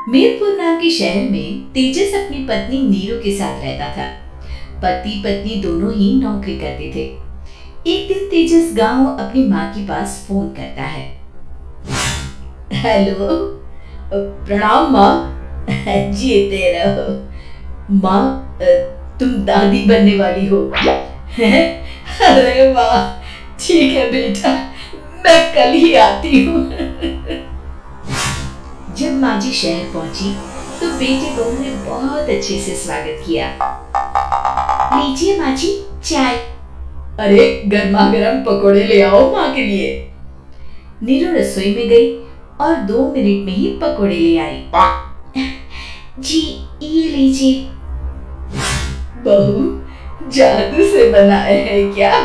मीरपुर नाम के शहर में तेजस अपनी पत्नी नीरू के साथ रहता था। पति पत्नी दोनों ही नौकरी करते थे। एक दिन तेजस गांव अपनी माँ के पास फोन करता है। हेलो, प्रणाम माँ। जीते रहो माँ, तुम दादी बनने वाली हो। अरे वाह, ठीक है बेटा, मैं कल ही आती हूँ। जब माँ जी शहर पहुंची तो बेटे बहू ने बहुत अच्छे से स्वागत किया। लीजिए माँ जी, चाय। अरे गर्मा गर्म पकोड़े ले आओ माँ के लिए। नीरू रसोई में गई और 2 मिनट में ही पकोड़े ले आई। जी ये लीजिए। बहू जादू से बनाए हैं क्या?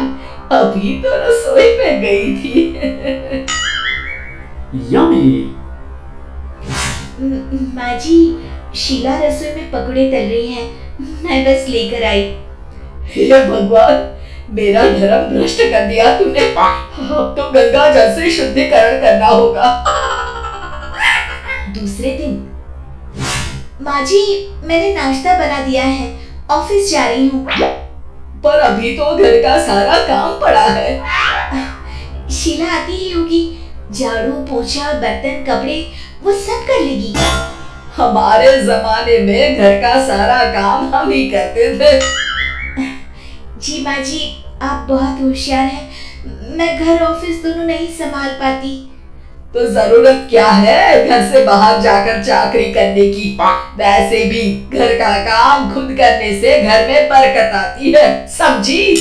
अभी तो रसोई में गई थी। यम्मी। माँ जी, शीला रसोई में पकोड़े तल रही है, मैं बस लेकर आई। हे भगवान, मेरा धर्म भ्रष्ट कर दिया तूने। अब तो गंगा जल से शुद्धिकरण करना होगा। दूसरे दिन, माँ जी मैंने नाश्ता बना दिया है, ऑफिस जा रही हूँ। पर अभी तो घर का सारा काम पड़ा है। शीला आती ही होगी, झाड़ू पोछा बर्तन कपड़े वो सब कर लेगी। हमारे जमाने में घर का सारा काम हम ही करते थे। जी माँ जी, आप बहुत होशियार हैं, मैं घर ऑफिस दोनों नहीं संभाल पाती। तो जरूरत क्या है घर से बाहर जाकर चाकरी करने की? वैसे भी घर का काम खुद करने से घर में बरकत आती है, समझी?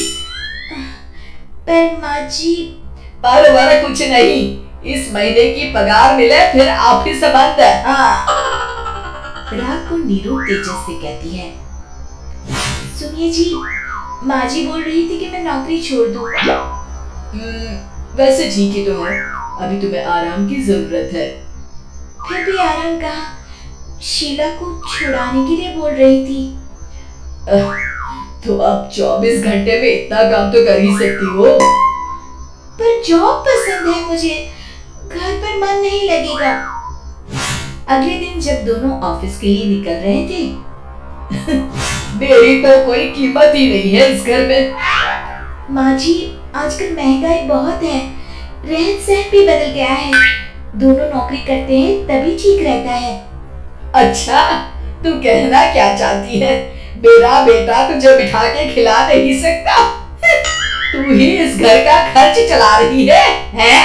पर माँ जी। पर वर कुछ नहीं, इस महीने की पगार मिले फिर ऑफिस बंद। हाँ। रात को नीरू तेजस से कहती है, सुनिए जी, माँ जी बोल रही थी कि मैं नौकरी छोड़ दूं। वैसे ठीक ही तो है, अभी तुम्हें आराम की जरूरत है। फिर भी आराम कहाँ, शीला को छुड़ाने के लिए बोल रही थी। तो अब 24 घंटे में इतना काम तो कर ही सकती हो। पर जॉब पसंद है मुझे, घर पर मन नहीं लगेगा। अगले दिन जब दोनों ऑफिस के लिए निकल रहे थे, मेरी तो कोई कीमत ही नहीं है इस घर में। माँ जी, आजकल महंगाई बहुत है, रहन सहन भी बदल गया है, दोनों नौकरी करते हैं तभी ठीक रहता है। अच्छा, तू कहना क्या चाहती है? मेरा बेटा तुझे बिठा के खिला नहीं सकता? तू ही इस घर का खर्च चला रही है, हैं?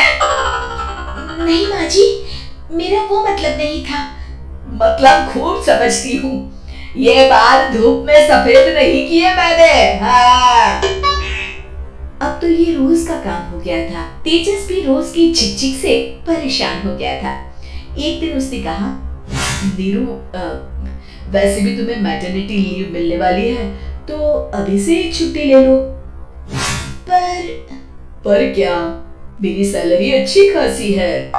नहीं माँ जी, मेरा वो मतलब नहीं था। मतलब खूब समझती हूँ, ये बाल धूप में सफेद नहीं किए मैंने। हाँ। अब तो ये रोज का काम हो गया था। तेजस भी रोज की चिकचिक से परेशान हो गया था। एक दिन उसने कहा, नीरू, वैसे भी तुम्हें मैटरनिटी लीव मिलने वाली है, तो अभी से छुट्टी ले लो। पर क्या, मेरी सैलरी अच्छी खासी है।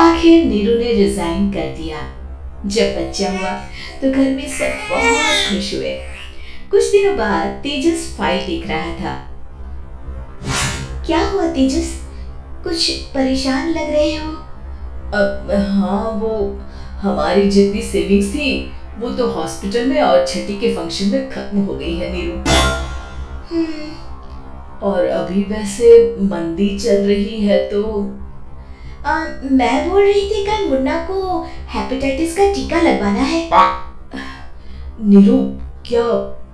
आखिर नीरू ने रिजाइन कर दिया। जब बच्चा हुआ तो घर में सब बहुत खुश हुए। कुछ दिनों बाद तेजस फाइल देख रहा था। क्या हुआ तेजस, कुछ परेशान लग रहे हो? हाँ, वो हमारी जितनी सेविंग्स थी वो तो हॉस्पिटल में और छठी के फंक्शन में खत्म हो गई है नीरू। और अभी वैसे मंदी चल रही है तो मैं बोल रही थी कल मुन्ना को हेपेटाइटिस का टीका लगवाना है। नीरू, क्या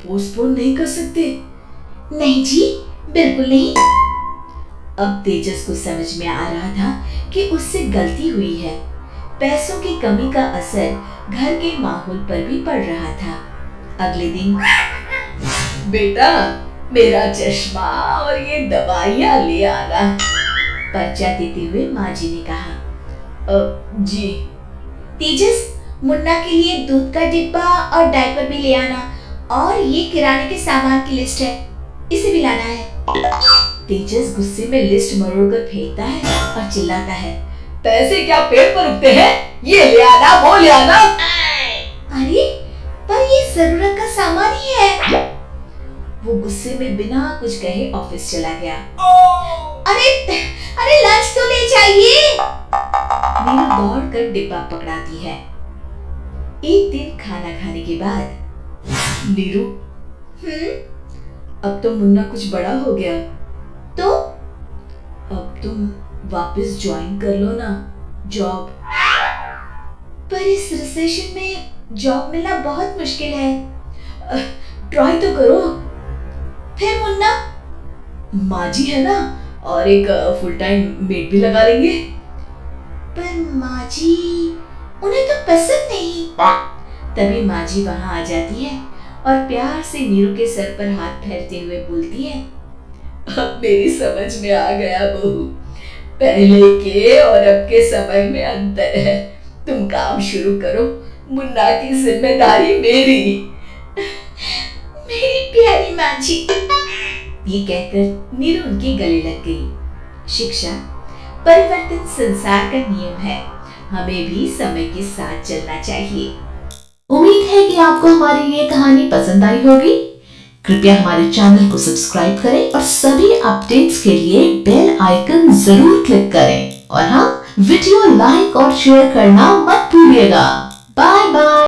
पोस्टपोन नहीं कर सकते? नहीं जी, बिल्कुल नहीं। अब तेजस को समझ में आ रहा था कि उससे गलती हुई है। पैसों की कमी का असर घर के माहौल पर भी पड़ रहा था। अगले दिन, बेटा मेरा चश्मा और ये दवाइयाँ ले आना, पर्चा देते हुए माँ जी ने कहा। जी। तेजस, मुन्ना के लिए दूध का डिब्बा और डायपर भी ले आना, और ये किराने के सामान की लिस्ट है, इसे भी लाना है। तेजस गुस्से में लिस्ट मरोड़कर फेंकता है और चिल्लाता है, पैसे क्या पेट पर उगते हैं? ये ले आना, वो ले आना। अरे पर ये जरूरत का सामान ही है। वो गुस्से में बिना कुछ कहे ऑफिस चला गया। अरे लंच तो ले जाइए। नीरू दौड़ कर डिब्बा पकड़ाती है। एक दिन खाना खाने के बाद नीरू, अब तो मुन्ना कुछ बड़ा हो गया, तो अब तुम वापस ज्वाइन कर लो ना जॉब। पर इस रिसेशन में जॉब मिलना बहुत मुश्किल है। ट्राई तो करो। फिर मुन्ना, माँ जी है ना, और एक फुल टाइम मेड भी लगा लेंगे। पर माँ जी, उन्हें तो पसंद नहीं। तभी माँ जी वहाँ आ जाती है और प्यार से नीरू के सर पर हाथ फेरते हुए बोलती है, अब मेरी समझ में आ गया बहू, पहले के और अब के समय में अंतर है। तुम काम शुरू करो, मुन्ना की जिम्मेदारी मेरी। मेरी प्यारी माँ जी, ये कहकर नीरू उनके गले लग गई। शिक्षा, परिवर्तन संसार का नियम है, हमें भी समय के साथ चलना चाहिए। उम्मीद है कि आपको हमारी ये कहानी पसंद आई होगी। कृपया हमारे चैनल को सब्सक्राइब करें और सभी अपडेट्स के लिए बेल आइकन जरूर क्लिक करें। और हाँ, वीडियो लाइक और शेयर करना मत भूलिएगा। Bye bye.